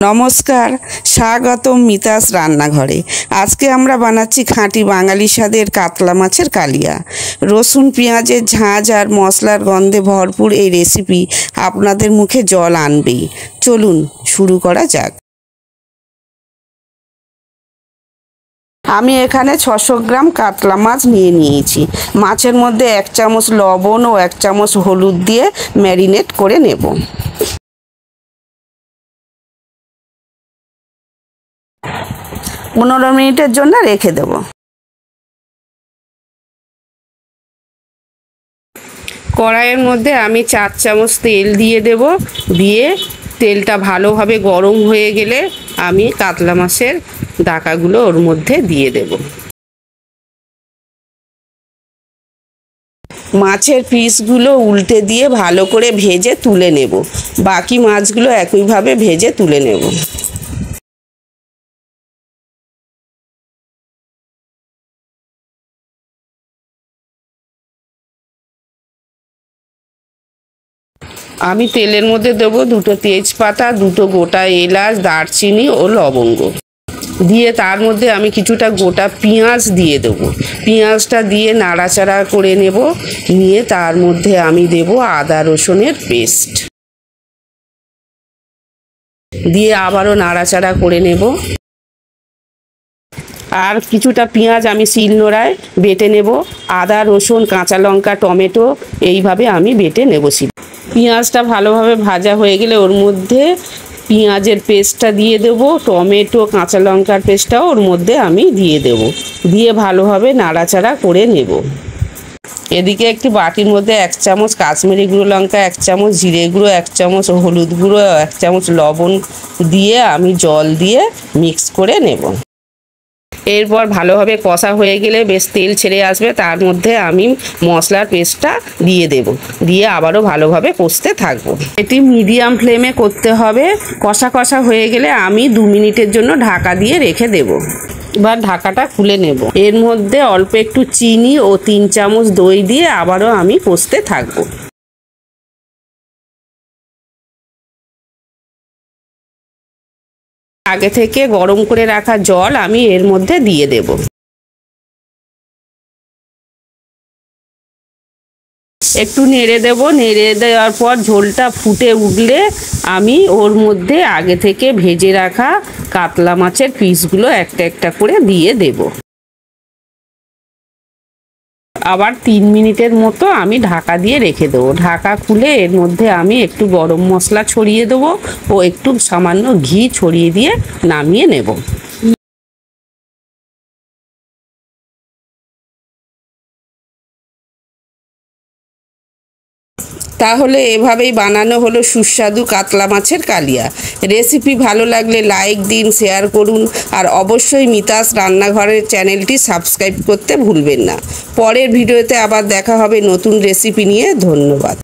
নমস্কার, স্বাগতম মিতাস রান্নাঘরে। আজকে আমরা বানাচ্ছি খাঁটি বাঙালি স্বাদের কাতলা মাছের কালিয়া। রসুন পেঁয়াজের ঝাঁঝ আর মশলার গন্ধে ভরপুর এই রেসিপি আপনাদের মুখে জল আনবেই। চলুন শুরু করা যাক। আমি এখানে 600 গ্রাম কাতলা মাছ নিয়েছি। মাছের মধ্যে 1 চামচ লবণ ও 1 চামচ হলুদ দিয়ে ম্যারিনেট করে নেব। 15 মিনিটের জন্য রেখে দেব। কড়াইয়ের মধ্যে আমি 4 চামচ তেল দিয়ে দেব। দিয়ে তেলটা ভালোভাবে গরম হয়ে গেলে আমি কাতলা মাছের ডাকাগুলো ওর মধ্যে দিয়ে দেব। মাছের পিসগুলো উল্টে দিয়ে ভালো করে ভেজে তুলে নেব। বাকি মাছগুলো একইভাবে ভেজে তুলে নেব। আমি তেলের মধ্যে দেবো 2টো তেজপাতা, 2টো গোটা এলাচ, দারচিনি ও লবঙ্গ দিয়ে তার মধ্যে আমি কিছুটা গোটা পেঁয়াজ দিয়ে দেবো। পেঁয়াজটা দিয়ে নাড়াচাড়া করে নেব। নিয়ে তার মধ্যে আমি দেব আদা রসুনের পেস্ট দিয়ে আবারও নাড়াচাড়া করে নেব। আর কিছুটা পেঁয়াজ আমি শিলনোড়ায় বেটে নেব। আদা রসুন কাঁচা লঙ্কা টমেটো এইভাবে আমি বেটে নেব। পেঁয়াজটা ভালোভাবে ভাজা হয়ে গেলে ওর মধ্যে পেঁয়াজের পেস্টটা দিয়ে দেব। টমেটো কাঁচা লঙ্কার পেস্টটাও ওর মধ্যে আমি দিয়ে দেব। দিয়ে ভালোভাবে নাড়াচাড়া করে নেব। এদিকে একটি বাটির মধ্যে 1 চামচ কাশ্মীরি গুঁড়ো লঙ্কা, 1 চামচ জিরে গুঁড়ো, 1 চামচ হলুদ গুঁড়ো, 1 চামচ লবণ দিয়ে আমি জল দিয়ে মিক্স করে নেব। এরপর ভালোভাবে কষা হয়ে গেলে বেশ তেল ছেড়ে আসবে, তার মধ্যে আমি মশলার পেস্টটা দিয়ে দেব। দিয়ে আবারও ভালোভাবে কষতে থাকবো। এটি মিডিয়াম ফ্লেমে করতে হবে। কষা কষা হয়ে গেলে আমি 2 মিনিটের জন্য ঢাকা দিয়ে রেখে দেব। এবার ঢাকাটা খুলে নেব। এর মধ্যে অল্প একটু চিনি ও 3 চামচ দই দিয়ে আবারও আমি কষতে থাকবো। আগে থেকে গরম করে রাখা জল আমি এর মধ্যে দিয়ে দেব। একটু নেড়ে দেব। নেড়ে দেওয়ার পর ঝোলটা ফুটে উঠলে আমি ওর মধ্যে আগে থেকে ভেজে রাখা কাতলা মাছের পিসগুলো একটা একটা করে দিয়ে দেব। আবার 3 মিনিটের মতো আমি ঢাকা দিয়ে রেখে দেবো। ঢাকা খুলে এর মধ্যে আমি একটু গরম মশলা ছড়িয়ে দেবো ও একটু সামান্য ঘি ছড়িয়ে দিয়ে নামিয়ে নেব। তাহলে এভাবেই বানানো হলো সুস্বাদু কাতলা মাছের কালিয়া। রেসিপি ভালো লাগলে লাইক দিন, শেয়ার করুন আর অবশ্যই মিতাস রান্নাঘরের চ্যানেলটি সাবস্ক্রাইব করতে ভুলবেন না। পরের ভিডিওতে আবার দেখা হবে নতুন রেসিপি নিয়ে। ধন্যবাদ।